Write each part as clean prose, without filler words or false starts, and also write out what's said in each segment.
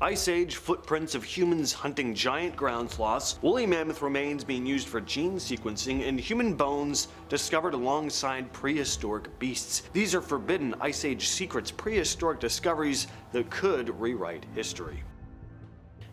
Ice Age, footprints of humans hunting giant ground sloths, woolly mammoth remains being used for gene sequencing, and human bones discovered alongside prehistoric beasts. These are forbidden Ice Age secrets, prehistoric discoveries that could rewrite history.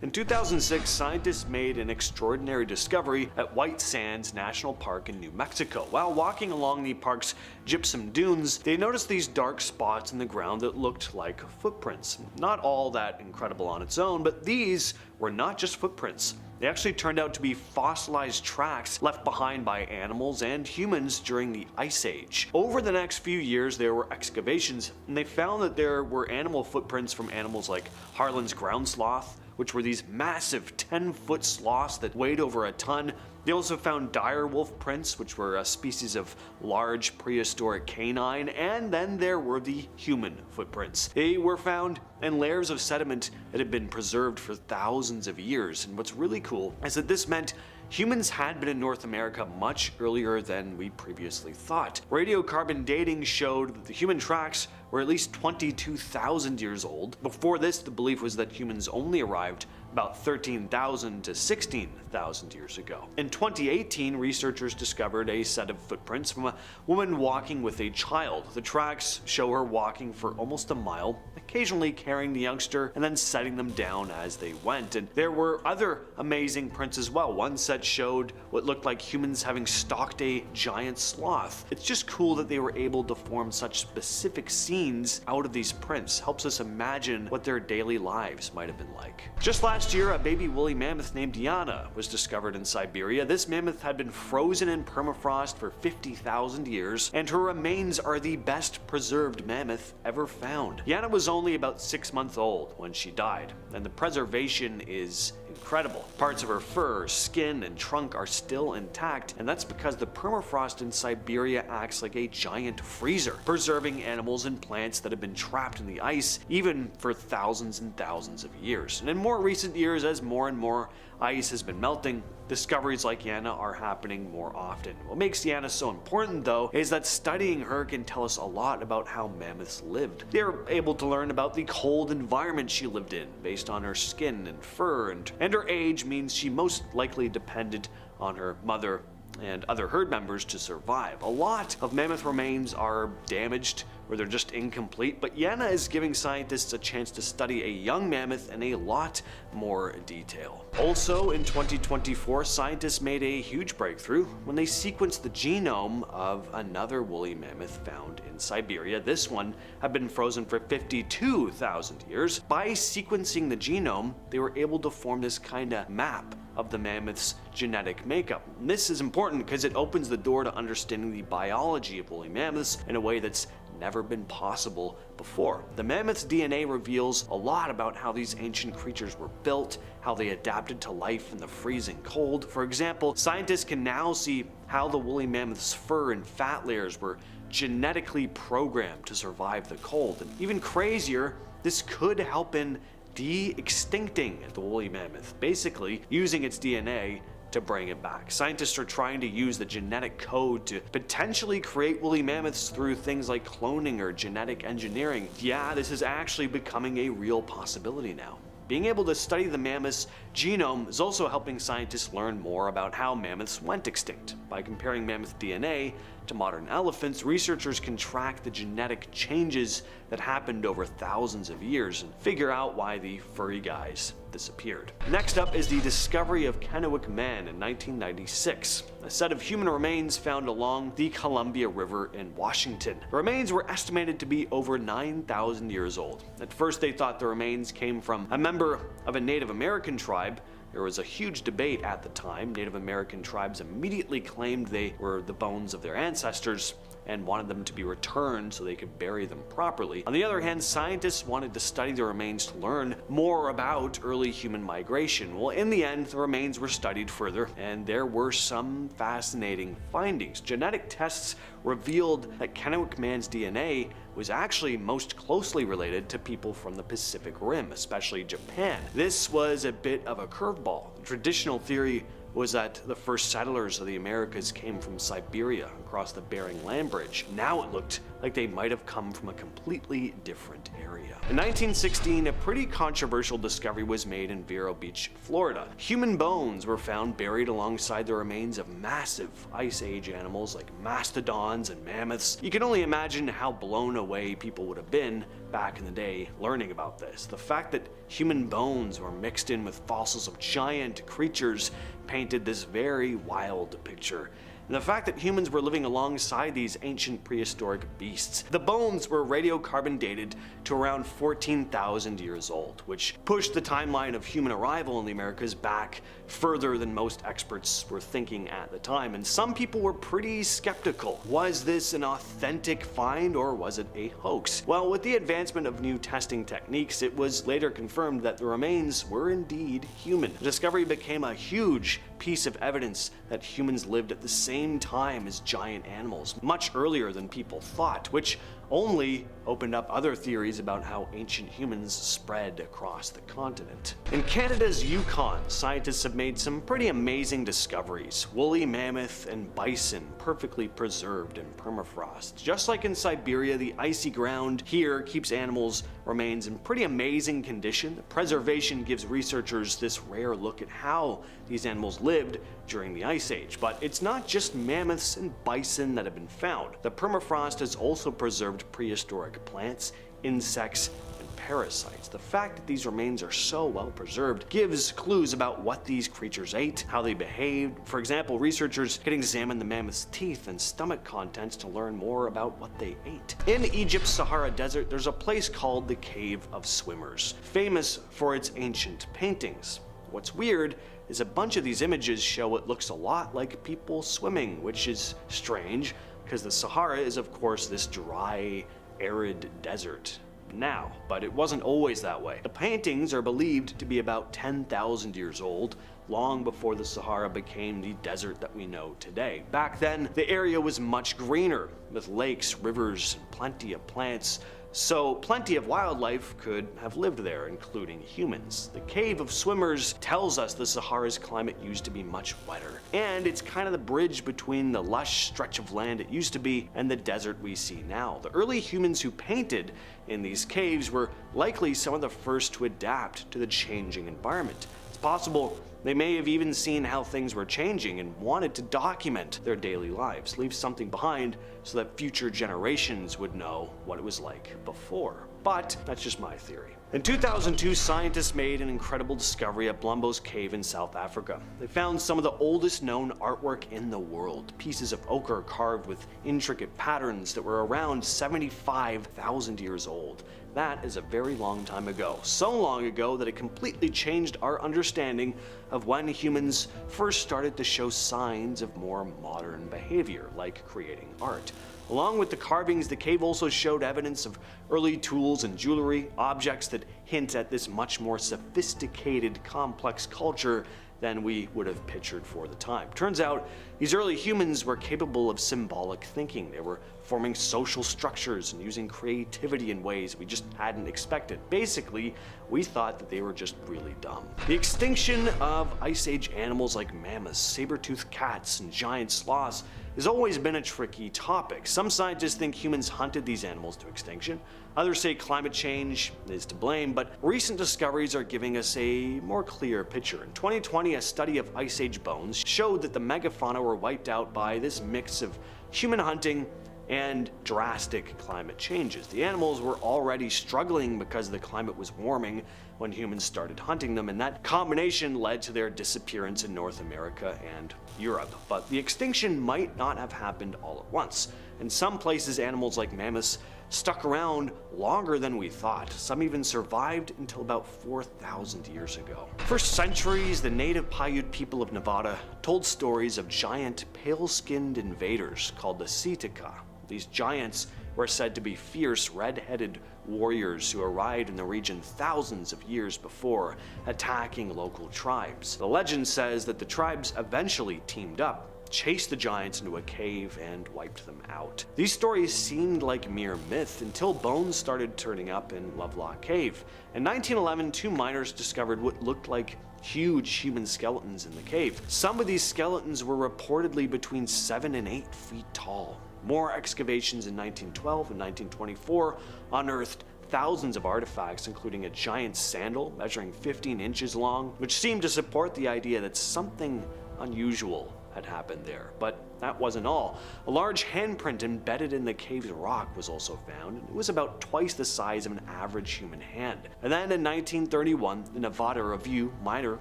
In 2006, scientists made an extraordinary discovery at White Sands National Park in New Mexico. While walking along the park's gypsum dunes, they noticed these dark spots in the ground that looked like footprints. Not all that incredible on its own, but these were not just footprints. They actually turned out to be fossilized tracks left behind by animals and humans during the Ice Age. Over the next few years, there were excavations, and they found that there were animal footprints from animals like Harlan's ground sloth, which were these massive 10-foot sloths that weighed over a ton. They also found dire wolf prints, which were a species of large prehistoric canine, and then there were the human footprints. They were found in layers of sediment that had been preserved for thousands of years, and what's really cool is that this meant humans had been in North America much earlier than we previously thought. Radiocarbon dating showed that the human tracks were at least 22,000 years old. Before this, the belief was that humans only arrived about 13,000 to 16,000 years ago. In 2018, researchers discovered a set of footprints from a woman walking with a child. The tracks show her walking for almost a mile, occasionally carrying the youngster and then setting them down as they went. And there were other amazing prints as well. One set showed what looked like humans having stalked a giant sloth. It's just cool that they were able to form such specific scenes out of these prints. Helps us imagine what their daily lives might have been like. Just last year, a baby woolly mammoth named Yana was discovered in Siberia. This mammoth had been frozen in permafrost for 50,000 years, and her remains are the best preserved mammoth ever found. Yana was only about 6 months old when she died, and the preservation is incredible. Parts of her fur, skin, and trunk are still intact, and that's because the permafrost in Siberia acts like a giant freezer, preserving animals and plants that have been trapped in the ice even for thousands and thousands of years. And in more recent years, as more and more ice has been melting, discoveries like Yana are happening more often. What makes Yana so important, though, is that studying her can tell us a lot about how mammoths lived. They're able to learn about the cold environment she lived in based on her skin and fur, and her age means she most likely depended on her mother and other herd members to survive. A lot of mammoth remains are damaged or they're just incomplete, but Yana is giving scientists a chance to study a young mammoth in a lot more detail. Also in 2024, scientists made a huge breakthrough when they sequenced the genome of another woolly mammoth found in Siberia. This one had been frozen for 52,000 years. By sequencing the genome, they were able to form this kind of map of the mammoth's genetic makeup. And this is important because it opens the door to understanding the biology of woolly mammoths in a way that's never been possible before. The mammoth's DNA reveals a lot about how these ancient creatures were built, how they adapted to life in the freezing cold. For example, scientists can now see how the woolly mammoth's fur and fat layers were genetically programmed to survive the cold. And even crazier, this could help in de-extincting the woolly mammoth, basically using its DNA to bring it back. Scientists are trying to use the genetic code to potentially create woolly mammoths through things like cloning or genetic engineering. Yeah, this is actually becoming a real possibility now. Being able to study the mammoth's genome is also helping scientists learn more about how mammoths went extinct. By comparing mammoth DNA to modern elephants, researchers can track the genetic changes that happened over thousands of years and figure out why the furry guys disappeared. Next up is the discovery of Kennewick Man in 1996, a set of human remains found along the Columbia River in Washington. The remains were estimated to be over 9,000 years old. At first they thought the remains came from a member of a Native American tribe. There was a huge debate at the time. Native American tribes immediately claimed they were the bones of their ancestors and wanted them to be returned so they could bury them properly. On the other hand, scientists wanted to study the remains to learn more about early human migration. Well, in the end, the remains were studied further, and there were some fascinating findings. Genetic tests revealed that Kennewick Man's DNA was actually most closely related to people from the Pacific Rim, especially Japan. This was a bit of a curveball. The traditional theory was that the first settlers of the Americas came from Siberia across the Bering Land Bridge. Now it looked like they might have come from a completely different area. In 1916, a pretty controversial discovery was made in Vero Beach, Florida. Human bones were found buried alongside the remains of massive Ice Age animals like mastodons and mammoths. You can only imagine how blown away people would have been back in the day learning about this. The fact that human bones were mixed in with fossils of giant creatures painted this very wild picture. And the fact that humans were living alongside these ancient prehistoric beasts. The bones were radiocarbon dated to around 14,000 years old, which pushed the timeline of human arrival in the Americas back further than most experts were thinking at the time, and some people were pretty skeptical. Was this an authentic find or was it a hoax? Well, with the advancement of new testing techniques, it was later confirmed that the remains were indeed human. The discovery became a huge piece of evidence that humans lived at the same time as giant animals, much earlier than people thought, which only opened up other theories about how ancient humans spread across the continent. In Canada's Yukon, scientists have made some pretty amazing discoveries. Woolly mammoth and bison perfectly preserved in permafrost. Just like in Siberia, the icy ground here keeps animals' remains in pretty amazing condition. The preservation gives researchers this rare look at how these animals lived during the Ice Age. But it's not just mammoths and bison that have been found. The permafrost has also preserved prehistoric plants, insects, and parasites. The fact that these remains are so well preserved gives clues about what these creatures ate, how they behaved. For example, researchers can examine the mammoth's teeth and stomach contents to learn more about what they ate. In Egypt's Sahara Desert, there's a place called the Cave of Swimmers, famous for its ancient paintings. What's weird is a bunch of these images show what looks a lot like people swimming, which is strange because the Sahara is of course this dry, arid desert now, but it wasn't always that way. The paintings are believed to be about 10,000 years old, long before the Sahara became the desert that we know today. Back then, the area was much greener, with lakes, rivers, and plenty of plants, so plenty of wildlife could have lived there, including humans. The Cave of Swimmers tells us the Sahara's climate used to be much wetter, and it's kind of the bridge between the lush stretch of land it used to be and the desert we see now. The early humans who painted in these caves were likely some of the first to adapt to the changing environment. It's possible they may have even seen how things were changing and wanted to document their daily lives, leave something behind so that future generations would know what it was like before. But that's just my theory. In 2002, scientists made an incredible discovery at Blombos Cave in South Africa. They found some of the oldest known artwork in the world, pieces of ochre carved with intricate patterns that were around 75,000 years old. That is a very long time ago. So long ago that it completely changed our understanding of when humans first started to show signs of more modern behavior, like creating art. Along with the carvings, the cave also showed evidence of early tools and jewelry, objects that hint at this much more sophisticated, complex culture than we would have pictured for the time. Turns out, these early humans were capable of symbolic thinking. They were forming social structures and using creativity in ways we just hadn't expected. Basically, we thought that they were just really dumb. The extinction of Ice Age animals like mammoths, saber-toothed cats, and giant sloths has always been a tricky topic. Some scientists think humans hunted these animals to extinction. Others say climate change is to blame, but recent discoveries are giving us a more clear picture. In 2020, a study of Ice Age bones showed that the Megafauna were wiped out by this mix of human hunting and drastic climate changes. The animals were already struggling because the climate was warming when humans started hunting them, and that combination led to their disappearance in North America and Europe. But the extinction might not have happened all at once. In some places, animals like mammoths stuck around longer than we thought. Some even survived until about 4,000 years ago. For centuries, the native Paiute people of Nevada told stories of giant, pale-skinned invaders called the Sitka. These giants were said to be fierce, red-headed warriors who arrived in the region thousands of years before, attacking local tribes. The legend says that the tribes eventually teamed up chased the giants into a cave and wiped them out. These stories seemed like mere myth until bones started turning up in Lovelock Cave. In 1911, 2 miners discovered what looked like huge human skeletons in the cave. Some of these skeletons were reportedly between 7 and 8 feet tall. More excavations in 1912 and 1924 unearthed thousands of artifacts, including a giant sandal measuring 15 inches long, which seemed to support the idea that something unusual had happened there. But that wasn't all. A large handprint embedded in the cave's rock was also found, and it was about twice the size of an average human hand. And then in 1931, the Nevada Review miner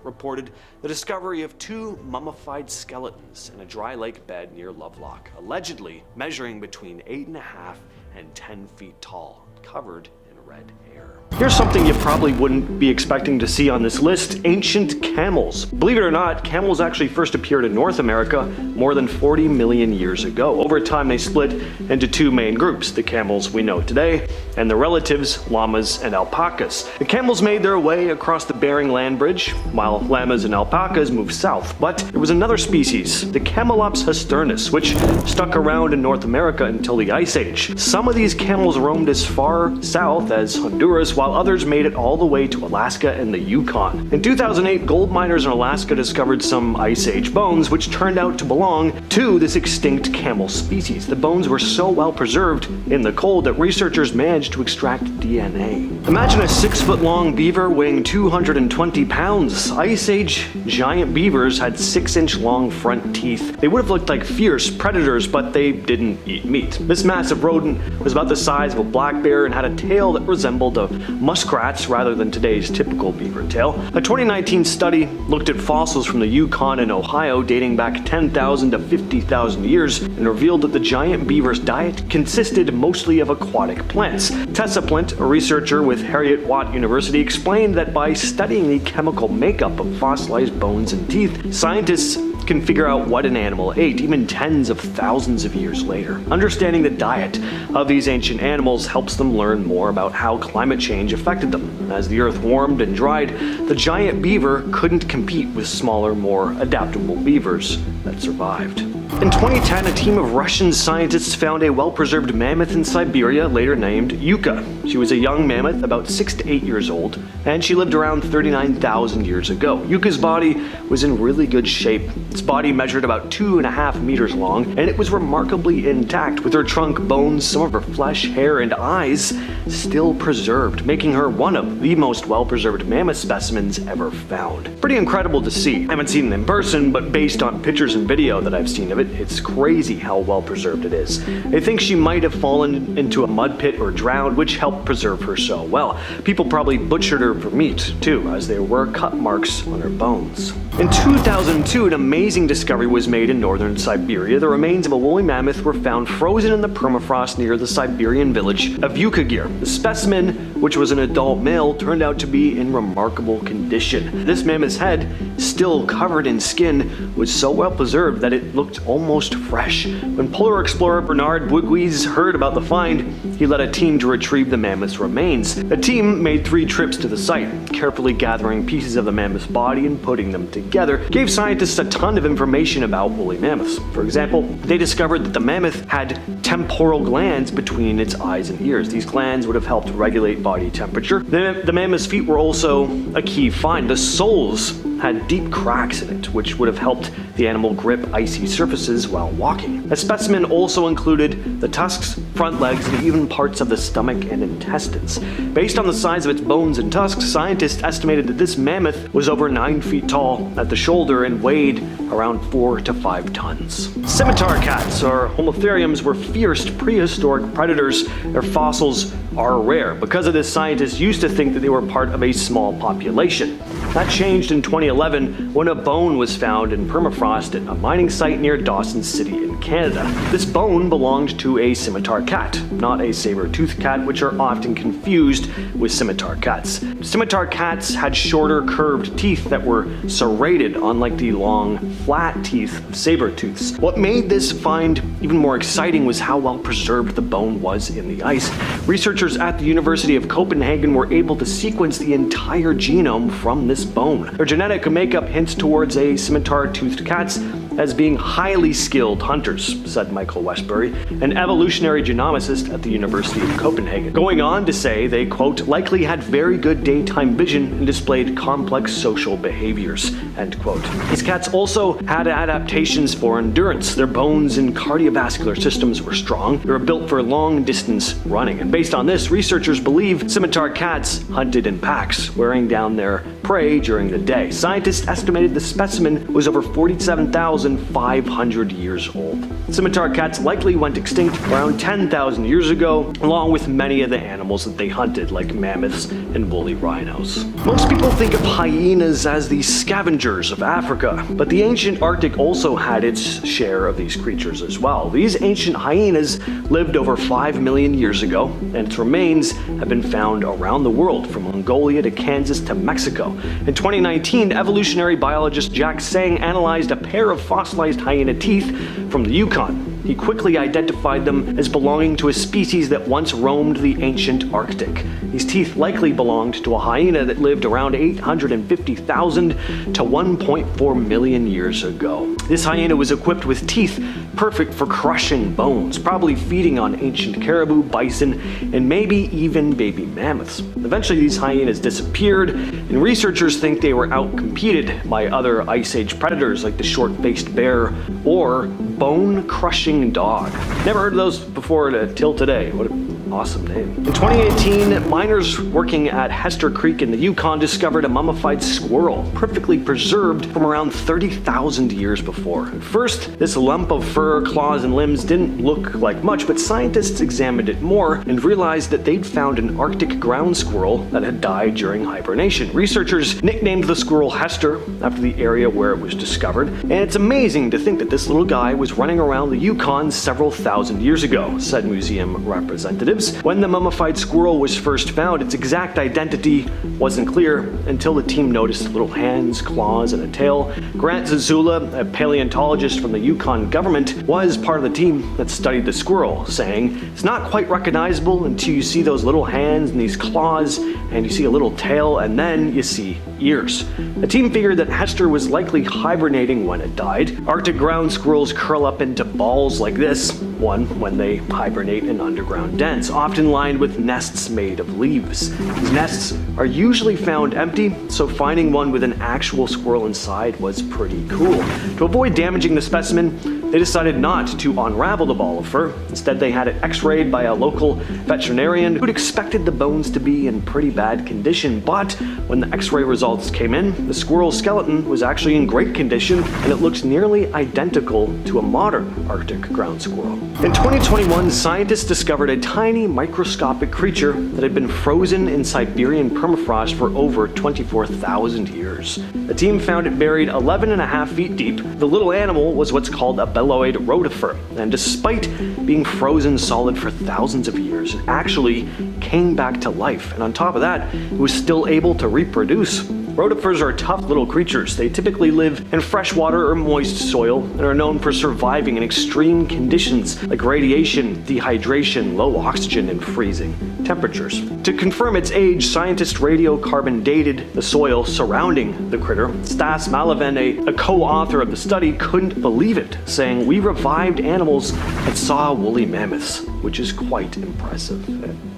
reported the discovery of 2 mummified skeletons in a dry lake bed near Lovelock, allegedly measuring between 8.5 and 10 feet tall, covered in red hair. Here's something you probably wouldn't be expecting to see on this list: ancient camels. Believe it or not, camels actually first appeared in North America more than 40 million years ago. Over time, they split into 2 main groups: the camels we know today and the relatives, llamas and alpacas. The camels made their way across the Bering Land Bridge, while llamas and alpacas moved south. But there was another species, the Camelops hasturnus, which stuck around in North America until the Ice Age. Some of these camels roamed as far south as Honduras, while others made it all the way to Alaska and the Yukon. In 2008, gold miners in Alaska discovered some Ice Age bones, which turned out to belong to this extinct camel species. The bones were so well preserved in the cold that researchers managed to extract DNA. Imagine a 6-foot-long beaver weighing 220 pounds. Ice Age giant beavers had 6-inch long front teeth. They would have looked like fierce predators, but they didn't eat meat. This massive rodent was about the size of a black bear and had a tail that resembled a muskrat's rather than today's typical beaver tail. A 2019 study looked at fossils from the Yukon and Ohio dating back 10,000 to 50,000 years and revealed that the giant beaver's diet consisted mostly of aquatic plants. Tessa Plint, a researcher with Heriot-Watt University, explained that by studying the chemical makeup of fossilized bones and teeth, scientists can figure out what an animal ate even tens of thousands of years later. Understanding the diet of these ancient animals helps them learn more about how climate change affected them. As the earth warmed and dried, the giant beaver couldn't compete with smaller, more adaptable beavers that survived. In 2010, a team of Russian scientists found a well-preserved mammoth in Siberia, later named Yuka. She was a young mammoth, about 6 to 8 years old, and she lived around 39,000 years ago. Yuka's body was in really good shape. Its body measured about 2.5 meters long, and it was remarkably intact, with her trunk, bones, some of her flesh, hair, and eyes still preserved, making her one of the most well-preserved mammoth specimens ever found. Pretty incredible to see. I haven't seen it in person, but based on pictures and video that I've seen of it, it's crazy how well preserved it is. They think she might have fallen into a mud pit or drowned, which helped preserve her so well. People probably butchered her for meat, too, as there were cut marks on her bones. In 2002, an amazing discovery was made in northern Siberia. The remains of a woolly mammoth were found frozen in the permafrost near the Siberian village of Yukagir. The specimen, which was an adult male, turned out to be in remarkable condition. This mammoth's head, still covered in skin, was so well preserved that it looked almost fresh. When polar explorer Bernard Bouygues heard about the find, he led a team to retrieve the mammoth's remains. The team made 3 trips to the site, carefully gathering pieces of the mammoth's body and putting them together. Gave scientists a ton of information about woolly mammoths. For example, they discovered that the mammoth had temporal glands between its eyes and ears. These glands would have helped regulate body temperature. The mammoth's feet were also a key find. The soles had deep cracks in it, which would have helped the animal grip icy surfaces while walking. The specimen also included the tusks, front legs, and even parts of the stomach and intestines. Based on the size of its bones and tusks, scientists estimated that this mammoth was over 9 feet tall at the shoulder and weighed around 4 to 5 tons. Scimitar cats, or Homotheriums, were fierce prehistoric predators. Their fossils are rare. Because of this, scientists used to think that they were part of a small population. That changed in 2011 when a bone was found in permafrost at a mining site near Dawson City in Canada. This bone belonged to a scimitar cat, not a saber-toothed cat, which are often confused with scimitar cats. Scimitar cats had shorter, curved teeth that were serrated, unlike the long, flat teeth of saber-tooths. What made this find even more exciting was how well preserved the bone was in the ice. Researchers researchers at the University of Copenhagen were able to sequence the entire genome from this bone. Their genetic makeup hints towards a scimitar-toothed cats as being highly skilled hunters, said Michael Westbury, an evolutionary genomicist at the University of Copenhagen, going on to say they, quote, likely had very good daytime vision and displayed complex social behaviors, end quote. These cats also had adaptations for endurance. Their bones and cardiovascular systems were strong. They were built for long-distance running, and based on this, researchers believe scimitar cats hunted in packs, wearing down their prey during the day. Scientists estimated the specimen was over 47,500 years old. Scimitar cats likely went extinct around 10,000 years ago, along with many of the animals that they hunted, like mammoths and woolly rhinos. Most people think of hyenas as the scavengers of Africa, but the ancient Arctic also had its share of these creatures as well. These ancient hyenas lived over 5 million years ago, and its remains have been found around the world, from Mongolia to Kansas to Mexico. In 2019, evolutionary biologist Jack Sang analyzed a pair of fossilized hyena teeth from the Yukon. He quickly identified them as belonging to a species that once roamed the ancient Arctic. These teeth likely belonged to a hyena that lived around 850,000 to 1.4 million years ago. This hyena was equipped with teeth perfect for crushing bones, probably feeding on ancient caribou, bison, and maybe even baby mammoths. Eventually, these hyenas disappeared, and researchers think they were outcompeted by other Ice Age predators like the short-faced bear or bone-crushing dog. Never heard of those before till today. What an awesome name. In 2018, miners working at Hester Creek in the Yukon discovered a mummified squirrel, perfectly preserved from around 30,000 years before. At first, this lump of fur, claws, and limbs didn't look like much, but scientists examined it more and realized that they'd found an Arctic ground squirrel that had died during hibernation. Researchers nicknamed the squirrel Hester after the area where it was discovered, and it's amazing to think that this little guy was running around the Yukon several thousand years ago, said museum representatives. When the mummified squirrel was first found, its exact identity wasn't clear until the team noticed little hands, claws, and a tail. Grant Zazula, a paleontologist from the Yukon government, was part of the team that studied the squirrel, saying, it's not quite recognizable until you see those little hands and these claws, and you see a little tail, and then you see ears. The team figured that Hester was likely hibernating when it died. Arctic ground squirrels curl up into balls like this, one when they hibernate in underground dens, often lined with nests made of leaves. These nests are usually found empty, so finding one with an actual squirrel inside was pretty cool. To avoid damaging the specimen, they decided not to unravel the ball of fur. Instead, they had it x-rayed by a local veterinarian who'd expected the bones to be in pretty bad condition, but when the x-ray results came in, the squirrel's skeleton was actually in great condition, and it looked nearly identical to a modern Arctic ground squirrel. In 2021, scientists discovered a tiny microscopic creature that had been frozen in Siberian permafrost for over 24,000 years. The team found it buried 11.5 feet deep. The little animal was what's called a belloid rotifer, and despite being frozen solid for thousands of years, it actually came back to life, and on top of that, it was still able to reproduce. Rotifers are tough little creatures. They typically live in freshwater or moist soil and are known for surviving in extreme conditions like radiation, dehydration, low oxygen, and freezing temperatures. To confirm its age, scientists radiocarbon dated the soil surrounding the critter. Stas Malaven, a co-author of the study, couldn't believe it, saying, "We revived animals that saw woolly mammoths," which is quite impressive.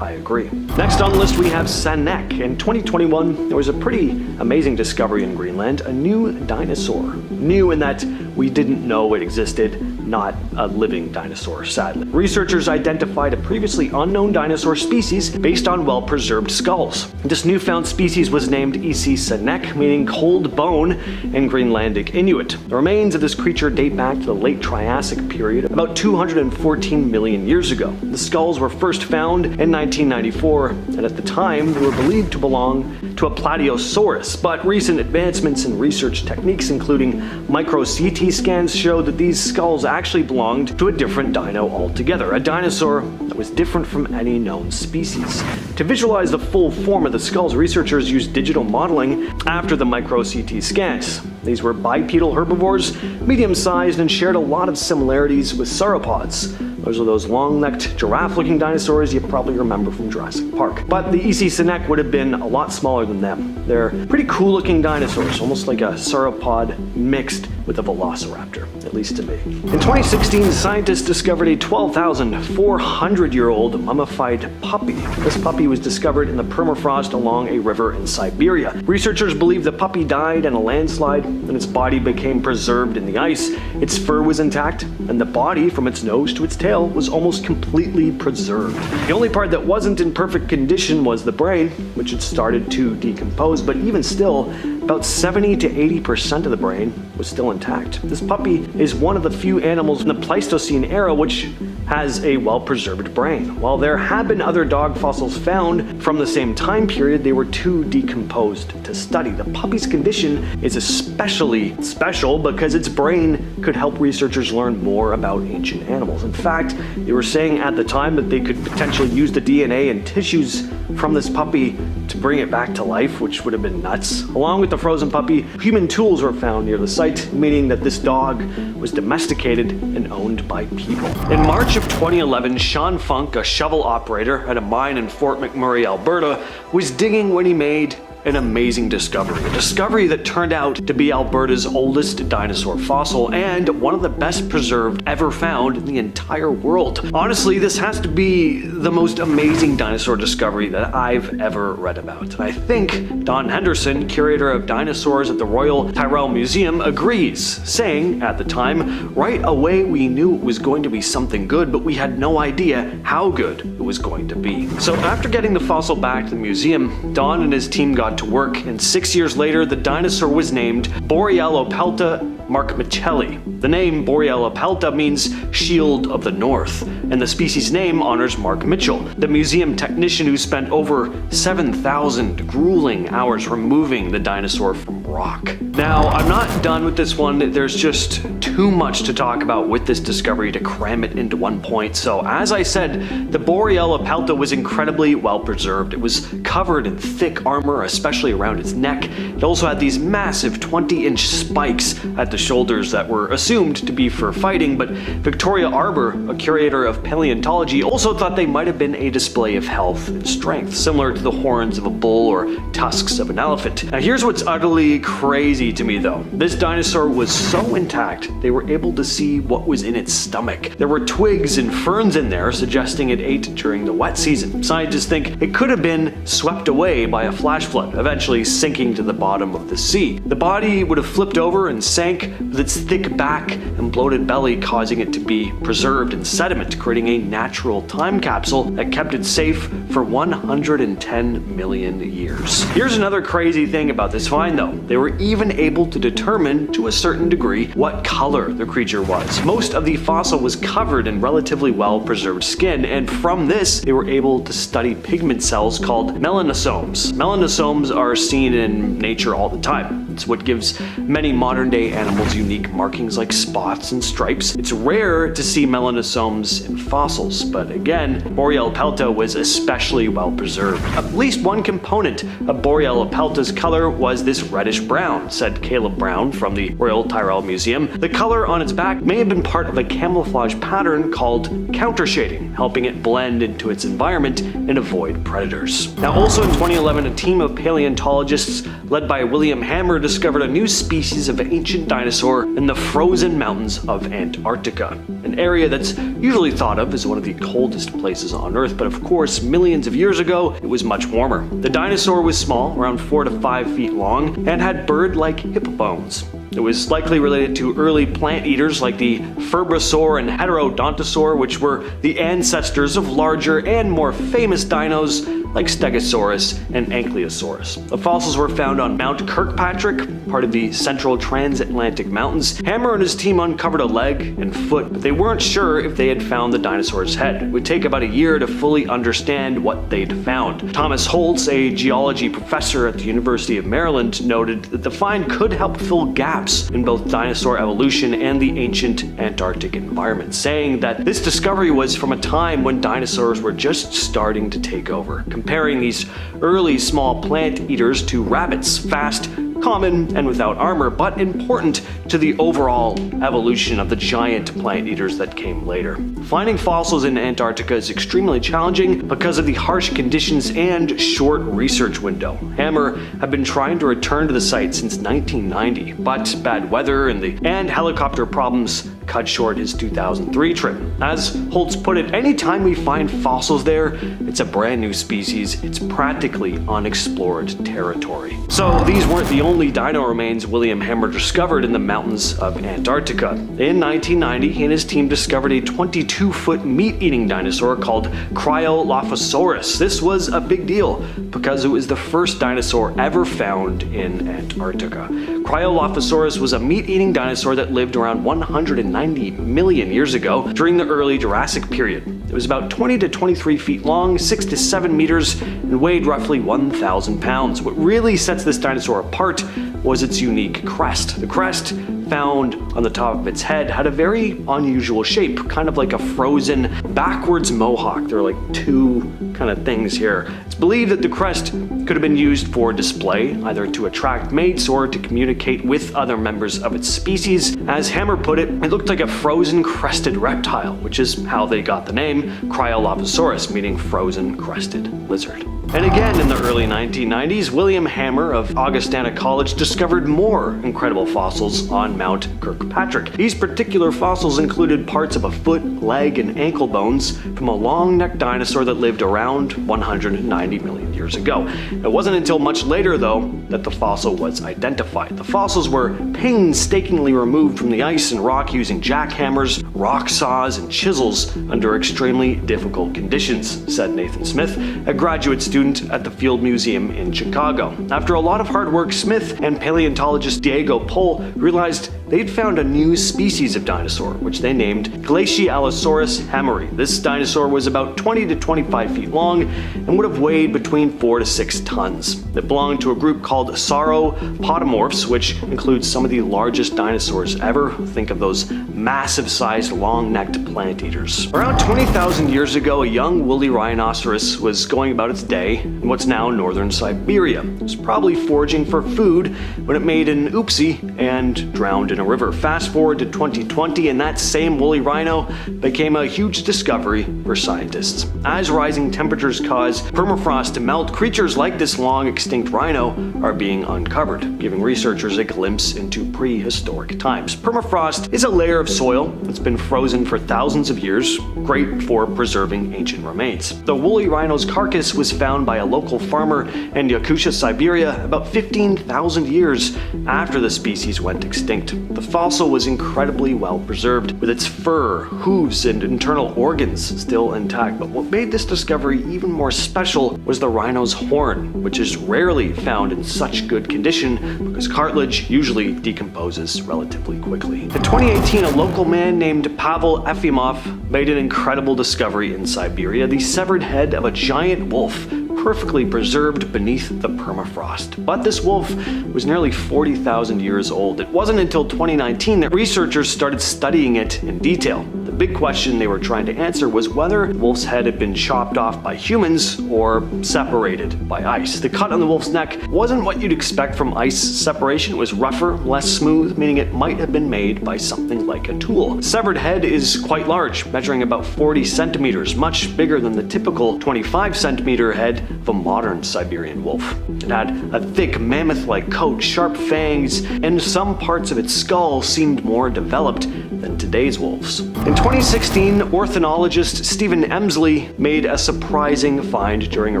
I agree. Next on the list we have Sanek. In 2021, there was a pretty amazing discovery in Greenland, a new dinosaur. New in that we didn't know it existed, not a living dinosaur, sadly. Researchers identified a previously unknown dinosaur species based on well-preserved skulls. This newfound species was named Isi Sanek, meaning cold bone in Greenlandic Inuit. The remains of this creature date back to the late Triassic period, about 214 million years ago. The skulls were first found in 1994, and at the time they were believed to belong to a Plateosaurus, but recent advancements in research techniques, including micro-CT scans, showed that these skulls actually belonged to a different dino altogether, a dinosaur that was different from any known species. To visualize the full form of the skulls, researchers used digital modeling after the micro-CT scans. These were bipedal herbivores, medium-sized, and shared a lot of similarities with sauropods. Those are those long-necked, giraffe-looking dinosaurs you probably remember from Jurassic Park. But the EC would have been a lot smaller than them. They're pretty cool-looking dinosaurs, almost like a sauropod mixed with a velociraptor, at least to me. In 2016, scientists discovered a 12,400-year-old mummified puppy. This puppy was discovered in the permafrost along a river in Siberia. Researchers believe the puppy died in a landslide, and its body became preserved in the ice. Its fur was intact, and the body, from its nose to its tail, was almost completely preserved. The only part that wasn't in perfect condition was the brain, which had started to decompose, but even still, about 70 to 80% of the brain was still intact. This puppy is one of the few animals in the Pleistocene era which has a well-preserved brain. While there have been other dog fossils found from the same time period, they were too decomposed to study. The puppy's condition is especially special because its brain could help researchers learn more about ancient animals. In fact, they were saying at the time that they could potentially use the DNA and tissues from this puppy to bring it back to life, which would have been nuts. Along with the frozen puppy, human tools were found near the site, meaning that this dog was domesticated and owned by people. In March of 2011, Sean Funk, a shovel operator at a mine in Fort McMurray, Alberta, was digging when he made an amazing discovery. A discovery that turned out to be Alberta's oldest dinosaur fossil and one of the best preserved ever found in the entire world. Honestly, this has to be the most amazing dinosaur discovery that I've ever read about. And I think Don Henderson, curator of dinosaurs at the Royal Tyrrell Museum, agrees, saying at the time, "Right away we knew it was going to be something good, but we had no idea how good it was going to be." So after getting the fossil back to the museum, Don and his team got to work, and 6 years later, the dinosaur was named Borealopelta markmichelli. The name Borealopelta means shield of the north, and the species name honors Mark Mitchell, the museum technician who spent over 7,000 grueling hours removing the dinosaur from rock. Now, I'm not done with this one. There's just too much to talk about with this discovery to cram it into one point. So, as I said, the Borealopelta was incredibly well preserved. It was covered in thick armor, especially around its neck. It also had these massive 20-inch spikes at the shoulders that were assumed to be for fighting, but Victoria Arbour, a curator of paleontology, also thought they might have been a display of health and strength, similar to the horns of a bull or tusks of an elephant. Now here's what's utterly crazy to me though. This dinosaur was so intact, they were able to see what was in its stomach. There were twigs and ferns in there, suggesting it ate during the wet season. Scientists think it could have been swept away by a flash flood, eventually sinking to the bottom of the sea. The body would have flipped over and sank, with its thick back and bloated belly causing it to be preserved in sediment, creating a natural time capsule that kept it safe for 110 million years. Here's another crazy thing about this find though. They were even able to determine, to a certain degree, what color the creature was. Most of the fossil was covered in relatively well-preserved skin, and from this, they were able to study pigment cells called melanosomes. Melanosomes are seen in nature all the time. It's what gives many modern-day animals unique markings like spots and stripes. It's rare to see melanosomes in fossils, but again, Borealopelta was especially well preserved. At least one component of Borealopelta's color was this reddish brown, said Caleb Brown from the Royal Tyrrell Museum. The color on its back may have been part of a camouflage pattern called countershading, helping it blend into its environment and avoid predators. Now also in 2011, a team of paleontologists led by William Hammer discovered a new species of ancient dinosaur in the frozen mountains of Antarctica, an area that's usually thought of as one of the coldest places on Earth, but of course millions of years ago it was much warmer. The dinosaur was small, around 4 to 5 feet long, and had bird-like hip bones. It was likely related to early plant eaters like the Ferbosaur and Heterodontosaur, which were the ancestors of larger and more famous dinos like Stegosaurus and Ankylosaurus. The fossils were found on Mount Kirkpatrick, part of the Central Transatlantic Mountains. Hammer and his team uncovered a leg and foot, but they weren't sure if they had found the dinosaur's head. It would take about a year to fully understand what they'd found. Thomas Holtz, a geology professor at the University of Maryland, noted that the find could help fill gaps in both dinosaur evolution and the ancient Antarctic environment, saying that this discovery was from a time when dinosaurs were just starting to take over. comparing these early small plant eaters to rabbits, fast, common, and without armor, but important to the overall evolution of the giant plant eaters that came later. Finding fossils in Antarctica is extremely challenging because of the harsh conditions and short research window. Hammer had been trying to return to the site since 1990, but bad weather and helicopter problems cut short his 2003 trip. As Holtz put it, anytime we find fossils there, it's a brand new species. It's practically unexplored territory. So these weren't the only dino remains William Hammer discovered in the mountains of Antarctica. In 1990, he and his team discovered a 22-foot meat-eating dinosaur called Cryolophosaurus. This was a big deal because it was the first dinosaur ever found in Antarctica. Cryolophosaurus was a meat-eating dinosaur that lived around 190 million years ago during the early Jurassic period. It was about 20 to 23 feet long, 6 to 7 meters, and weighed roughly 1,000 pounds. What really sets this dinosaur apart was its unique crest. The crest, found on the top of its head, had a very unusual shape, kind of like a frozen backwards mohawk. There are like two kind of things here. It's believed that the crest could have been used for display, either to attract mates or to communicate with other members of its species. As Hammer put it, it looked like a frozen crested reptile, which is how they got the name Cryolophosaurus, meaning frozen crested lizard. And again, in the early 1990s, William Hammer of Augustana College discovered more incredible fossils on Mount Kirkpatrick. These particular fossils included parts of a foot, leg, and ankle bones from a long-necked dinosaur that lived around 190 million years ago. It wasn't until much later, though, that the fossil was identified. The fossils were painstakingly removed from the ice and rock using jackhammers, rock saws, and chisels under extremely difficult conditions, said Nathan Smith, a graduate student at the Field Museum in Chicago. After a lot of hard work, Smith and paleontologist Diego Pohl realized they'd found a new species of dinosaur, which they named Glacialosaurus hammeri. This dinosaur was about 20 to 25 feet long and would have weighed between 4 to 6 tons. It belonged to a group called sauropodomorphs, which includes some of the largest dinosaurs ever. Think of those massive-sized, long-necked plant eaters. Around 20,000 years ago, a young woolly rhinoceros was going about its day in what's now northern Siberia. It was probably foraging for food when it made an oopsie and drowned in a river. Fast forward to 2020, and that same woolly rhino became a huge discovery for scientists. As rising temperatures cause permafrost to melt, creatures like this long extinct rhino are being uncovered, giving researchers a glimpse into prehistoric times. Permafrost is a layer of soil that's been frozen for thousands of years, great for preserving ancient remains. The woolly rhino's carcass was found by a local farmer in Yakutia, Siberia, about 15,000 years after the species went extinct. The fossil was incredibly well preserved, with its fur, hooves, and internal organs still intact. But what made this discovery even more special was the rhino's horn, which is rarely found in such good condition because cartilage usually decomposes relatively quickly. In 2018, a local man named Pavel Efimov made an incredible discovery in Siberia: the severed head of a giant wolf, perfectly preserved beneath the permafrost. But this wolf was nearly 40,000 years old. It wasn't until 2019 that researchers started studying it in detail. The big question they were trying to answer was whether the wolf's head had been chopped off by humans or separated by ice. The cut on the wolf's neck wasn't what you'd expect from ice separation. It was rougher, less smooth, meaning it might have been made by something like a tool. The severed head is quite large, measuring about 40 centimeters, much bigger than the typical 25 centimeter head of a modern Siberian wolf. It had a thick mammoth-like coat, sharp fangs, and some parts of its skull seemed more developed than today's wolves. In 2016, ornithologist Stephen Emsley made a surprising find during a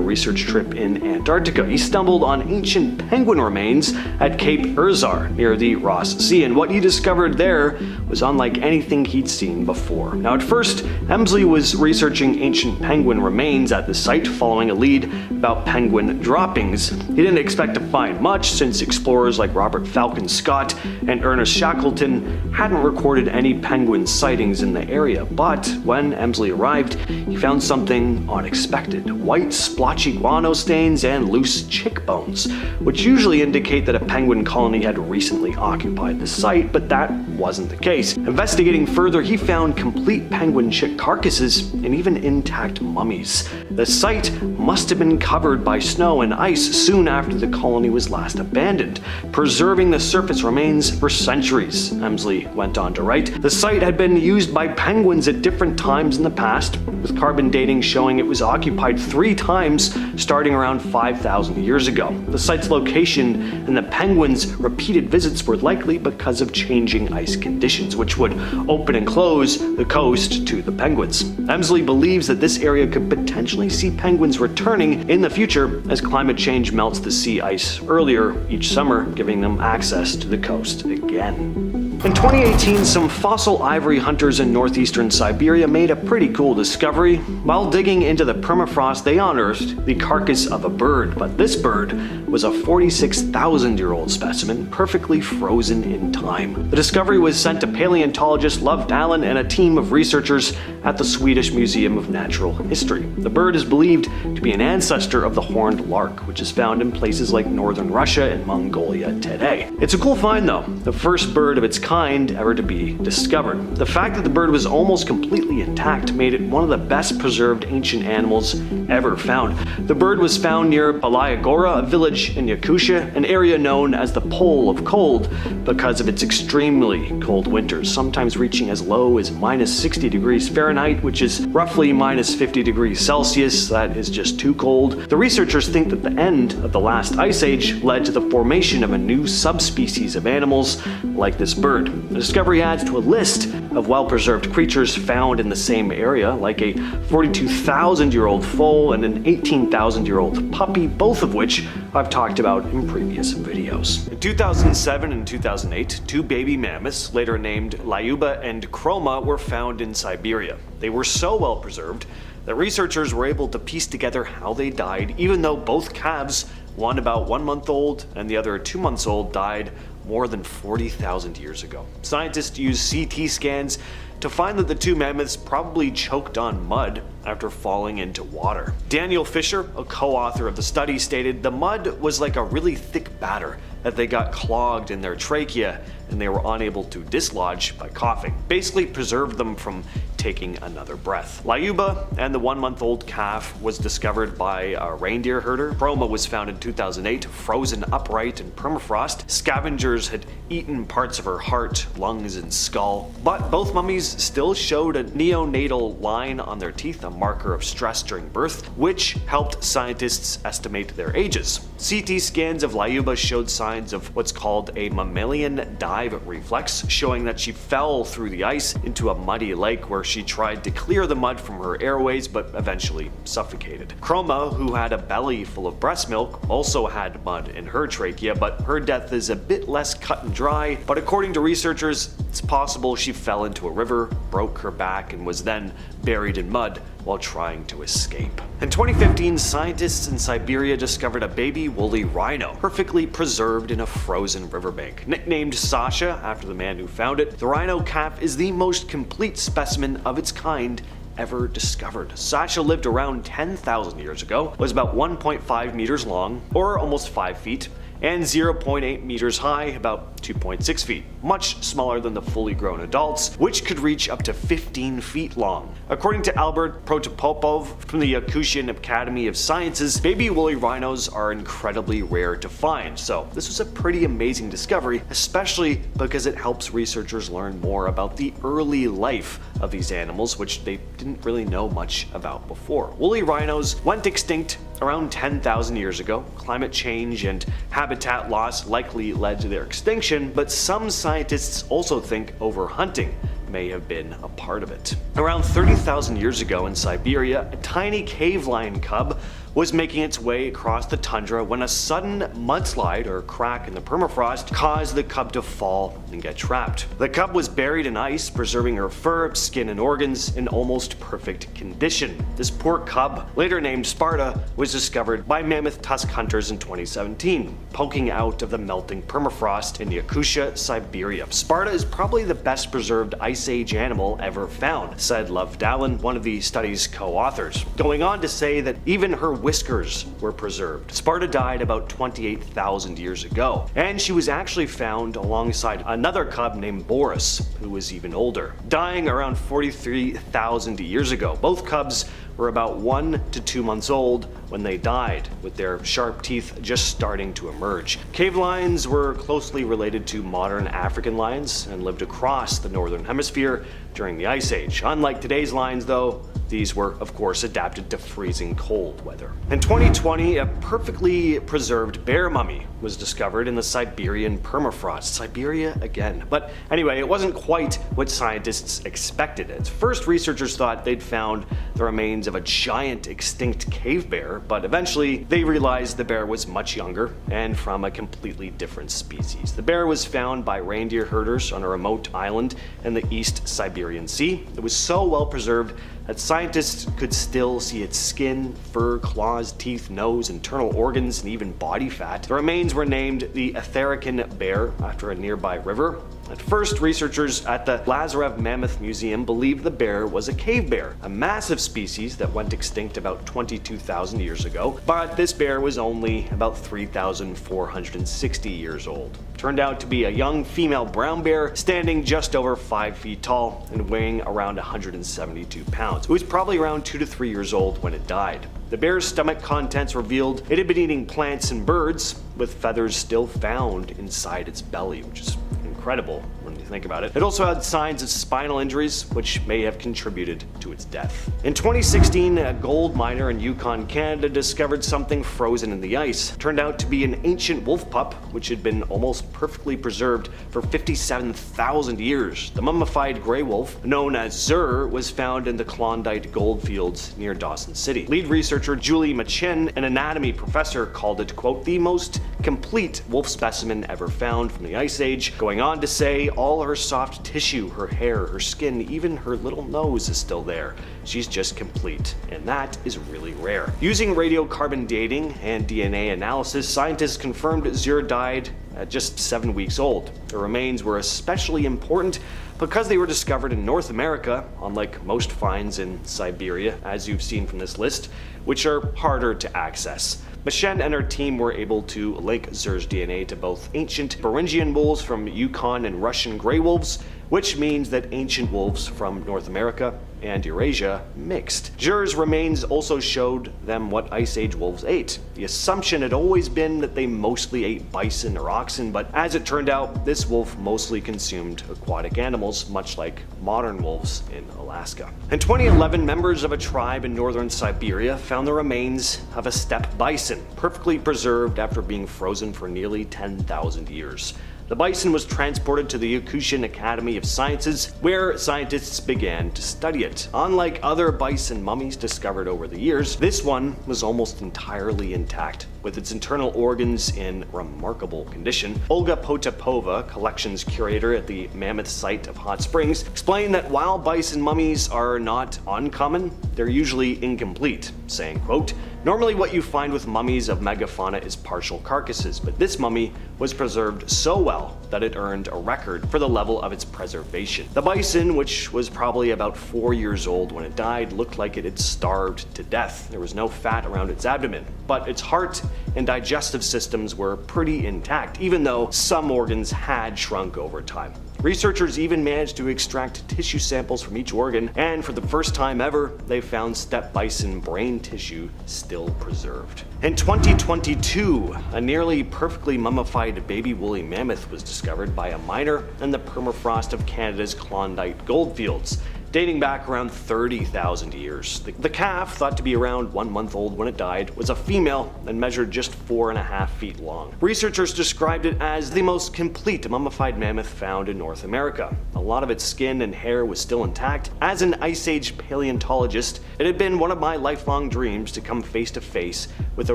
research trip in Antarctica. He stumbled on ancient penguin remains at Cape Urzar near the Ross Sea, and what he discovered there was unlike anything he'd seen before. Now, at first, Emsley was researching ancient penguin remains at the site, following a lead about penguin droppings. He didn't expect to find much, since explorers like Robert Falcon Scott and Ernest Shackleton hadn't recorded any penguin sightings in the area. area, but when Emsley arrived, he found something unexpected: white splotchy guano stains and loose chick bones, which usually indicate that a penguin colony had recently occupied the site, but that wasn't the case. Investigating further, he found complete penguin chick carcasses and even intact mummies. The site must have been covered by snow and ice soon after the colony was last abandoned, preserving the surface remains for centuries, Emsley went on to write. The site had been used by penguins at different times in the past, with carbon dating showing it was occupied 3 times starting around 5,000 years ago. The site's location and the penguins' repeated visits were likely because of changing ice conditions, which would open and close the coast to the penguins. Emsley believes that this area could potentially see penguins returning in the future as climate change melts the sea ice earlier each summer, giving them access to the coast again. In 2018, some fossil ivory hunters in northeastern Siberia made a pretty cool discovery. While digging into the permafrost, they unearthed the carcass of a bird, but this bird was a 46,000-year-old specimen, perfectly frozen in time. The discovery was sent to paleontologist Love Dallin and a team of researchers at the Swedish Museum of Natural History. The bird is believed to be an ancestor of the horned lark, which is found in places like northern Russia and Mongolia today. It's a cool find though, the first bird of its kind ever to be discovered. The fact that the bird was almost completely intact made it one of the best preserved ancient animals ever found. The bird was found near Balayagora, a village in Yakutia, an area known as the Pole of Cold because of its extremely cold winters, sometimes reaching as low as -60 degrees Fahrenheit, which is roughly -50 degrees Celsius. That is just too cold. The researchers think that the end of the last ice age led to the formation of a new subspecies of animals like this bird. The discovery adds to a list of well-preserved creatures found in the same area, like a 42,000-year-old foal and an 18,000-year-old puppy, both of which I've talked about in previous videos. In 2007 and 2008, 2 baby mammoths, later named Lyuba and Chroma, were found in Siberia. They were so well preserved that researchers were able to piece together how they died, even though both calves, one about 1 month old and the other 2 months old, died more than 40,000 years ago. Scientists used CT scans to find that the 2 mammoths probably choked on mud after falling into water. Daniel Fisher, a co-author of the study, stated the mud was like a really thick batter that they got clogged in their trachea and they were unable to dislodge by coughing. Basically preserved them from taking another breath. Lyuba and the 1-month-old calf was discovered by a reindeer herder. Chroma was found in 2008, frozen upright in permafrost. Scavengers had eaten parts of her heart, lungs, and skull. But both mummies still showed a neonatal line on their teeth, a marker of stress during birth, which helped scientists estimate their ages. CT scans of Lyuba showed signs of what's called a mammalian dive reflex, showing that she fell through the ice into a muddy lake where she tried to clear the mud from her airways but eventually suffocated. Chroma, who had a belly full of breast milk, also had mud in her trachea, but her death is a bit less cut and dry. But according to researchers, it's possible she fell into a river, broke her back, and was then buried in mud while trying to escape. In 2015, scientists in Siberia discovered a baby woolly rhino, perfectly preserved in a frozen riverbank. Nicknamed Sasha after the man who found it, the rhino calf is the most complete specimen of its kind ever discovered. Sasha lived around 10,000 years ago, was about 1.5 meters long, or almost 5 feet, and 0.8 meters high, about 2.6 feet, much smaller than the fully grown adults, which could reach up to 15 feet long. According to Albert Protopopov from the Yakutian Academy of Sciences, baby woolly rhinos are incredibly rare to find, so this was a pretty amazing discovery, especially because it helps researchers learn more about the early life of these animals, which they didn't really know much about before. Woolly rhinos went extinct around 10,000 years ago. Climate change and habitat loss likely led to their extinction, but some scientists also think overhunting may have been a part of it. Around 30,000 years ago in Siberia, a tiny cave lion cub was making its way across the tundra when a sudden mudslide or crack in the permafrost caused the cub to fall and get trapped. The cub was buried in ice, preserving her fur, skin, and organs in almost perfect condition. This poor cub, later named Sparta, was discovered by mammoth tusk hunters in 2017, poking out of the melting permafrost in Yakutia, Siberia. Sparta is probably the best preserved Ice Age animal ever found, said Love Dallin, one of the study's co-authors, going on to say that even her whiskers were preserved. Sparta died about 28,000 years ago, and she was actually found alongside another cub named Boris, who was even older, dying around 43,000 years ago. Both cubs were about 1 to 2 months old when they died, with their sharp teeth just starting to emerge. Cave lions were closely related to modern African lions and lived across the northern hemisphere during the Ice Age. Unlike today's lions though, these were of course adapted to freezing cold weather. In 2020, a perfectly preserved bear mummy was discovered in the Siberian permafrost. Siberia again. But anyway, it wasn't quite what scientists expected. At first, researchers thought they'd found the remains of a giant extinct cave bear, but eventually they realized the bear was much younger and from a completely different species. The bear was found by reindeer herders on a remote island in the East Siberian Sea. It was so well preserved that scientists could still see its skin, fur, claws, teeth, nose, internal organs, and even body fat. The remains were named the Antarctic bear after a nearby river. At first, researchers at the Lazarev Mammoth Museum believed the bear was a cave bear, a massive species that went extinct about 22,000 years ago, but this bear was only about 3,460 years old. Turned out to be a young female brown bear standing just over 5 feet tall and weighing around 172 pounds. It was probably around 2 to 3 years old when it died. The bear's stomach contents revealed it had been eating plants and birds, with feathers still found inside its belly, which is incredible when you think about it. It also had signs of spinal injuries, which may have contributed to its death. In 2016, a gold miner in Yukon, Canada discovered something frozen in the ice. It turned out to be an ancient wolf pup, which had been almost perfectly preserved for 57,000 years. The mummified gray wolf, known as Zur, was found in the Klondike goldfields near Dawson City. Lead researcher Julie Machin, an anatomy professor, called it, quote, the most complete wolf specimen ever found from the Ice Age, going on to say all her soft tissue, her hair, her skin, even her little nose is still there. She's just complete, and that is really rare. Using radiocarbon dating and DNA analysis, scientists confirmed Zur died at just 7 weeks old. The remains were especially important because they were discovered in North America, unlike most finds in Siberia, as you've seen from this list, which are harder to access. Machen and her team were able to link Zur's DNA to both ancient Beringian wolves from Yukon and Russian gray wolves, which means that ancient wolves from North America and Eurasia mixed. Zur's remains also showed them what Ice Age wolves ate. The assumption had always been that they mostly ate bison or oxen, but as it turned out, this wolf mostly consumed aquatic animals, much like modern wolves in Alaska. In 2011, members of a tribe in northern Siberia found the remains of a steppe bison, perfectly preserved after being frozen for nearly 10,000 years. The bison was transported to the Yakutian Academy of Sciences, where scientists began to study it. Unlike other bison mummies discovered over the years, this one was almost entirely intact, with its internal organs in remarkable condition. Olga Potapova, collections curator at the mammoth site of Hot Springs, explained that while bison mummies are not uncommon, they're usually incomplete, saying, quote, normally what you find with mummies of Megafauna is partial carcasses, but this mummy was preserved so well that it earned a record for the level of its preservation. The bison, which was probably about 4 years old when it died, looked like it had starved to death. There was no fat around its abdomen, but its heart and digestive systems were pretty intact, even though some organs had shrunk over time. Researchers even managed to extract tissue samples from each organ, and for the first time ever, they found steppe bison brain tissue still preserved. In 2022, a nearly perfectly mummified baby woolly mammoth was discovered by a miner in the permafrost of Canada's Klondike goldfields. dating back around 30,000 years. The calf, thought to be around 1 month old when it died, was a female and measured just 4.5 feet long. Researchers described it as the most complete mummified mammoth found in North America. A lot of its skin and hair was still intact. As an Ice Age paleontologist, it had been one of my lifelong dreams to come face to face with a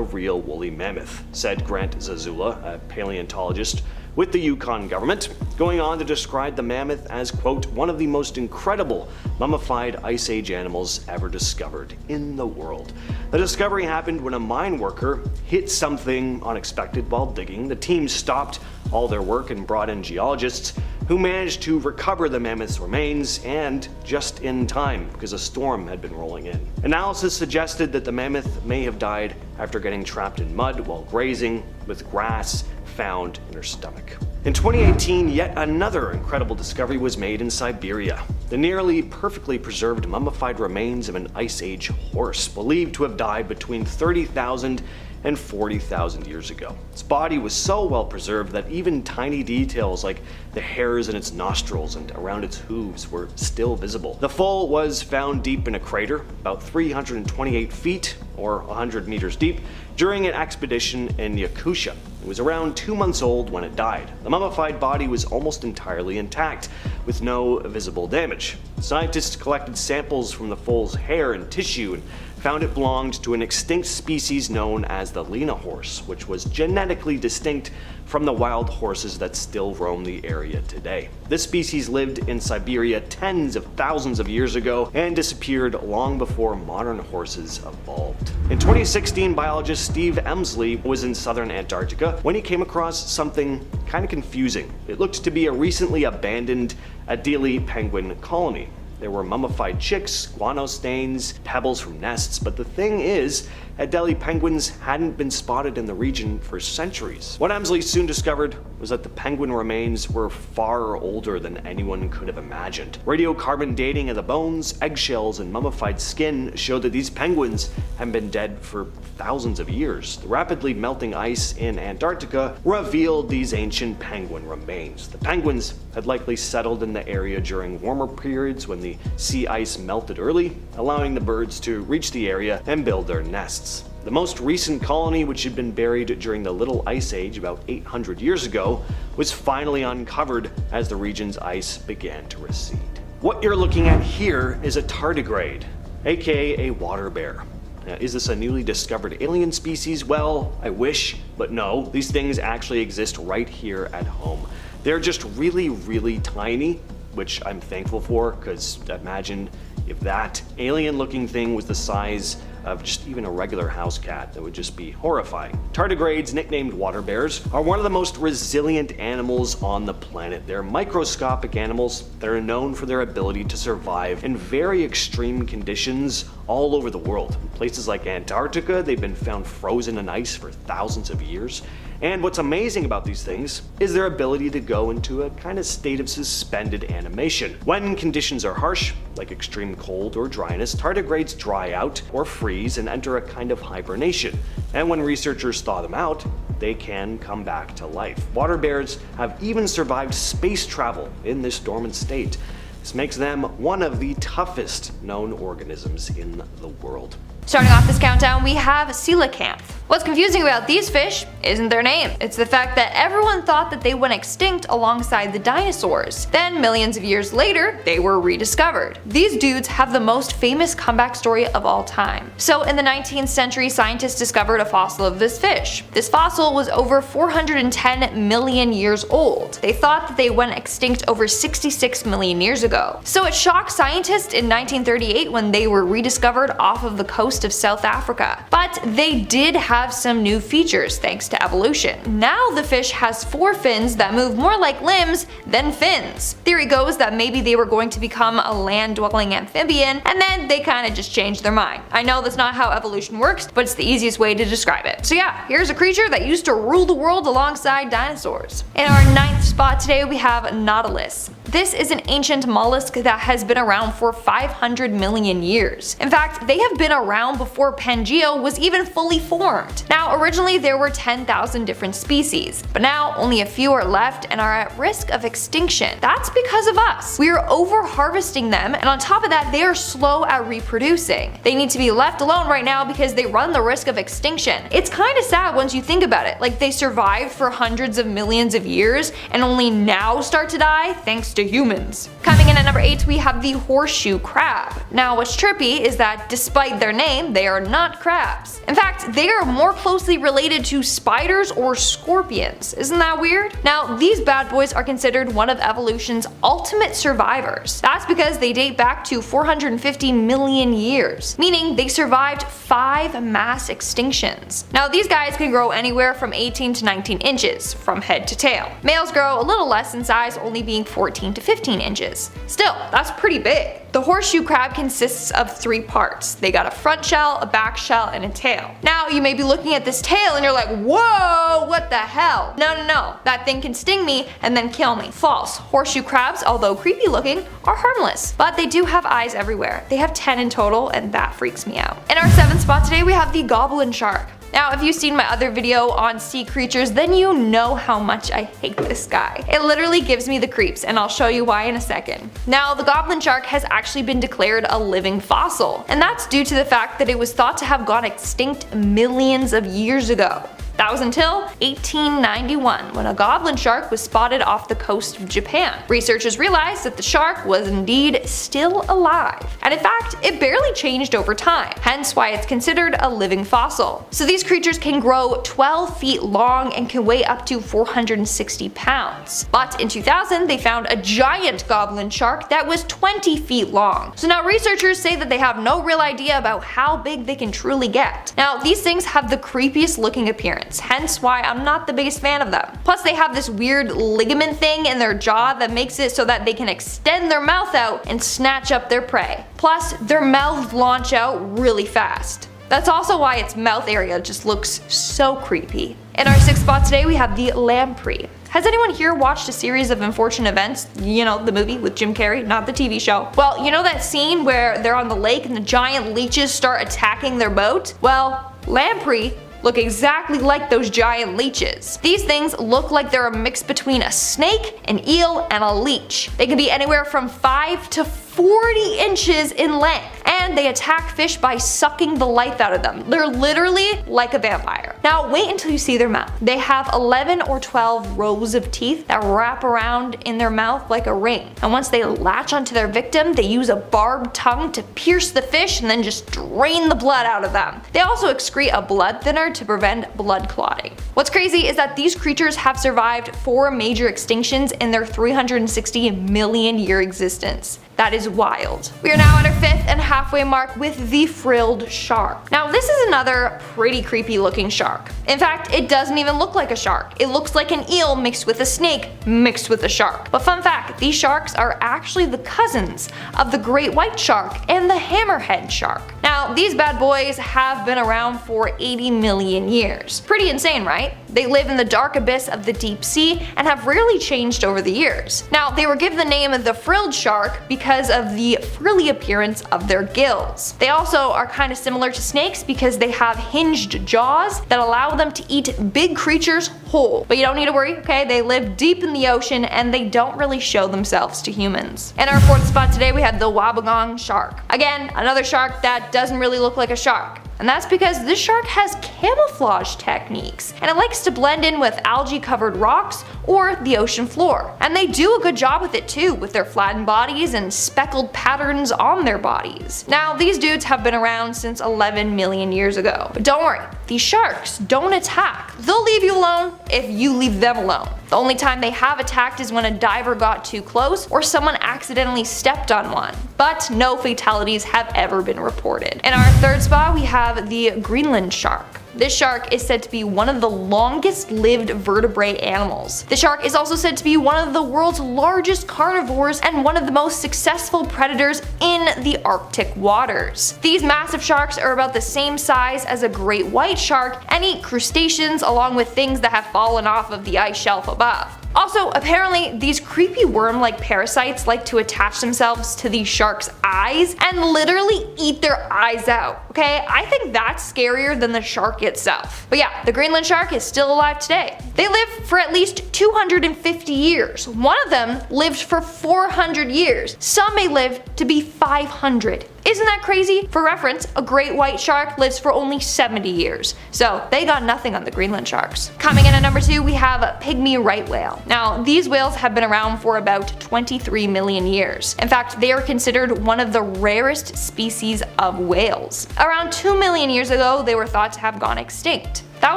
real woolly mammoth, said Grant Zazula, a paleontologist with the Yukon government, going on to describe the mammoth as, quote, one of the most incredible mummified Ice Age animals ever discovered in the world. The discovery happened when a mine worker hit something unexpected while digging. The team stopped all their work and brought in geologists who managed to recover the mammoth's remains, and just in time because a storm had been rolling in. Analysis suggested that the mammoth may have died after getting trapped in mud while grazing, with grass found in her stomach. In 2018, yet another incredible discovery was made in Siberia. The nearly perfectly preserved mummified remains of an Ice Age horse, believed to have died between 30,000 and 40,000 years ago. Its body was so well preserved that even tiny details like the hairs in its nostrils and around its hooves were still visible. The foal was found deep in a crater, about 328 feet or 100 meters deep, during an expedition in Yakutia. It was around 2 months old when it died. The mummified body was almost entirely intact, with no visible damage. Scientists collected samples from the foal's hair and tissue and found it belonged to an extinct species known as the Lena horse, which was genetically distinct from the wild horses that still roam the area today. This species lived in Siberia tens of thousands of years ago and disappeared long before modern horses evolved. In 2016, biologist Steve Emsley was in southern Antarctica when he came across something kind of confusing. It looked to be a recently abandoned Adelie penguin colony. There were mummified chicks, guano stains, pebbles from nests, but the thing is, Adelie penguins hadn't been spotted in the region for centuries. What Emsley soon discovered was that the penguin remains were far older than anyone could have imagined. Radiocarbon dating of the bones, eggshells, and mummified skin showed that these penguins had been dead for thousands of years. The rapidly melting ice in Antarctica revealed these ancient penguin remains. The penguins had likely settled in the area during warmer periods when the sea ice melted early, allowing the birds to reach the area and build their nests. The most recent colony, which had been buried during the Little Ice Age about 800 years ago, was finally uncovered as the region's ice began to recede. What you're looking at here is a tardigrade, aka a water bear. Now, is this a newly discovered alien species? Well, I wish, but no. These things actually exist right here at home. They're just really, really tiny, which I'm thankful for, because imagine if that alien-looking thing was the size of just even a regular house cat. That would just be horrifying. Tardigrades, nicknamed water bears, are one of the most resilient animals on the planet. They're microscopic animals that are known for their ability to survive in very extreme conditions all over the world. In places like Antarctica, they've been found frozen in ice for thousands of years. And what's amazing about these things is their ability to go into a kind of state of suspended animation. When conditions are harsh, like extreme cold or dryness, tardigrades dry out or freeze and enter a kind of hibernation. And when researchers thaw them out, they can come back to life. Water bears have even survived space travel in this dormant state. This makes them one of the toughest known organisms in the world. Starting off this countdown, we have coelacanth. What's confusing about these fish isn't their name. It's the fact that everyone thought that they went extinct alongside the dinosaurs. Then millions of years later, they were rediscovered. These dudes have the most famous comeback story of all time. So in the 19th century, scientists discovered a fossil of this fish. This fossil was over 410 million years old. They thought that they went extinct over 66 million years ago. So it shocked scientists in 1938 when they were rediscovered off of the coast of South Africa. But they did have some new features thanks to evolution. Now the fish has 4 fins that move more like limbs than fins. Theory goes that maybe they were going to become a land-dwelling amphibian, and then they kind of just changed their mind. I know that's not how evolution works, but it's the easiest way to describe it. So yeah, here's a creature that used to rule the world alongside dinosaurs. In our 9th spot today, we have Nautilus. This is an ancient mollusk that has been around for 500 million years. In fact, they have been around before Pangea was even fully formed. Now, originally there were 10 10,000 different species. But now only a few are left and are at risk of extinction. That's because of us. We are over harvesting them, and on top of that, they are slow at reproducing. They need to be left alone right now because they run the risk of extinction. It's kind of sad once you think about it. Like, they survived for hundreds of millions of years and only now start to die thanks to humans. Coming in at number 8, we have the horseshoe crab. Now what's trippy is that despite their name, they are not crabs. In fact, they are more closely related to spiders or scorpions. Isn't that weird? Now these bad boys are considered one of evolution's ultimate survivors. That's because they date back to 450 million years, meaning they survived 5 mass extinctions. Now these guys can grow anywhere from 18 to 19 inches, from head to tail. Males grow a little less in size, only being 14 to 15 inches. Still, that's pretty big. The horseshoe crab consists of 3 parts. They got a front shell, a back shell, and a tail. Now you may be looking at this tail and you're like, whoa, what the hell? No, that thing can sting me and then kill me. False. Horseshoe crabs, although creepy looking, are harmless. But they do have eyes everywhere. They have 10 in total, and that freaks me out. In our 7th spot today, we have the goblin shark. Now, if you've seen my other video on sea creatures, then you know how much I hate this guy. It literally gives me the creeps, and I'll show you why in a second. Now, the goblin shark has actually been declared a living fossil, and that's due to the fact that it was thought to have gone extinct millions of years ago. That was until 1891, when a goblin shark was spotted off the coast of Japan. Researchers realized that the shark was indeed still alive, and in fact, it barely changed over time, hence why it's considered a living fossil. So these creatures can grow 12 feet long and can weigh up to 460 pounds. But in 2000, they found a giant goblin shark that was 20 feet long. So now researchers say that they have no real idea about how big they can truly get. Now, these things have the creepiest looking appearance, hence why I'm not the biggest fan of them. Plus, they have this weird ligament thing in their jaw that makes it so that they can extend their mouth out and snatch up their prey. Plus, their mouths launch out really fast. That's also why its mouth area just looks so creepy. In our 6th spot today, we have the lamprey. Has anyone here watched a series of unfortunate events? You know, the movie with Jim Carrey, not the TV show. Well, you know that scene where they're on the lake and the giant leeches start attacking their boat? Well, lamprey look exactly like those giant leeches. These things look like they're a mix between a snake, an eel, and a leech. They can be anywhere from 5 to 40 inches in length, and they attack fish by sucking the life out of them. They're literally like a vampire. Now wait until you see their mouth. They have 11 or 12 rows of teeth that wrap around in their mouth like a ring, and once they latch onto their victim, they use a barbed tongue to pierce the fish and then just drain the blood out of them. They also excrete a blood thinner to prevent blood clotting. What's crazy is that these creatures have survived 4 major extinctions in their 360 million year existence. That is wild. We are now at our 5th and halfway mark with the frilled shark. Now this is another pretty creepy looking shark. In fact, it doesn't even look like a shark. It looks like an eel mixed with a snake mixed with a shark. But fun fact, these sharks are actually the cousins of the great white shark and the hammerhead shark. Now these bad boys have been around for 80 million years. Pretty insane, right? They live in the dark abyss of the deep sea and have rarely changed over the years. Now they were given the name of the frilled shark because of the frilly appearance of their gills. They also are kind of similar to snakes because they have hinged jaws that allow them to eat big creatures whole. But you don't need to worry, okay? They live deep in the ocean and they don't really show themselves to humans. In our 4th spot today, we have the wobbegong shark. Again, another shark that doesn't really look like a shark. And that's because this shark has camouflage techniques, and it likes to blend in with algae covered rocks or the ocean floor. And they do a good job with it too, with their flattened bodies and speckled patterns on their bodies. Now these dudes have been around since 11 million years ago. But don't worry, these sharks don't attack. They'll leave you alone if you leave them alone. The only time they have attacked is when a diver got too close or someone accidentally stepped on one. But no fatalities have ever been reported. In our 3rd spot, we have the Greenland shark. This shark is said to be one of the longest lived vertebrate animals. The shark is also said to be one of the world's largest carnivores and one of the most successful predators in the Arctic waters. These massive sharks are about the same size as a great white shark and eat crustaceans along with things that have fallen off of the ice shelf above. Also, apparently these creepy worm-like parasites like to attach themselves to these sharks' eyes and literally eat their eyes out. Okay, I think that's scarier than the shark itself. But yeah, the Greenland shark is still alive today. They lived for at least 250 years. One of them lived for 400 years. Some may live to be 500. Isn't that crazy? For reference, a great white shark lives for only 70 years. So they got nothing on the Greenland sharks. Coming in at number 2, we have a pygmy right whale. Now, these whales have been around for about 23 million years. In fact, they are considered one of the rarest species of whales. Around 2 million years ago, they were thought to have gone extinct. That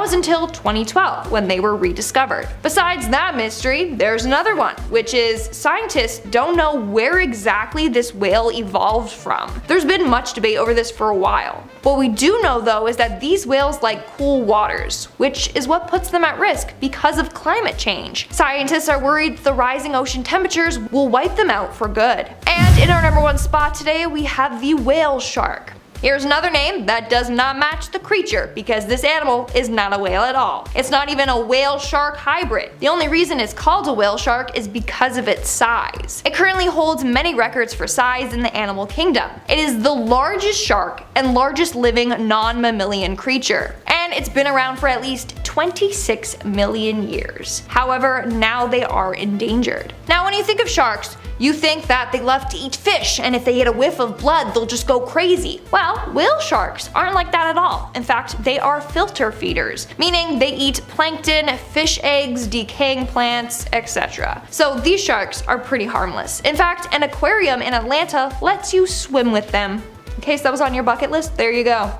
was until 2012 when they were rediscovered. Besides that mystery, there's another one, which is scientists don't know where exactly this whale evolved from. There's been much debate over this for a while. What we do know though is that these whales like cool waters, which is what puts them at risk because of climate change. Scientists are worried the rising ocean temperatures will wipe them out for good. And in our number 1 spot today, we have the whale shark. Here's another name that does not match the creature because this animal is not a whale at all. It's not even a whale-shark hybrid. The only reason it's called a whale shark is because of its size. It currently holds many records for size in the animal kingdom. It is the largest shark and largest living non-mammalian creature. And it's been around for at least 26 million years. However, now they are endangered. Now when you think of sharks, you think that they love to eat fish, and if they get a whiff of blood, they'll just go crazy. Well, whale sharks aren't like that at all. In fact, they are filter feeders, meaning they eat plankton, fish eggs, decaying plants, etc. So these sharks are pretty harmless. In fact, an aquarium in Atlanta lets you swim with them. In case that was on your bucket list, there you go.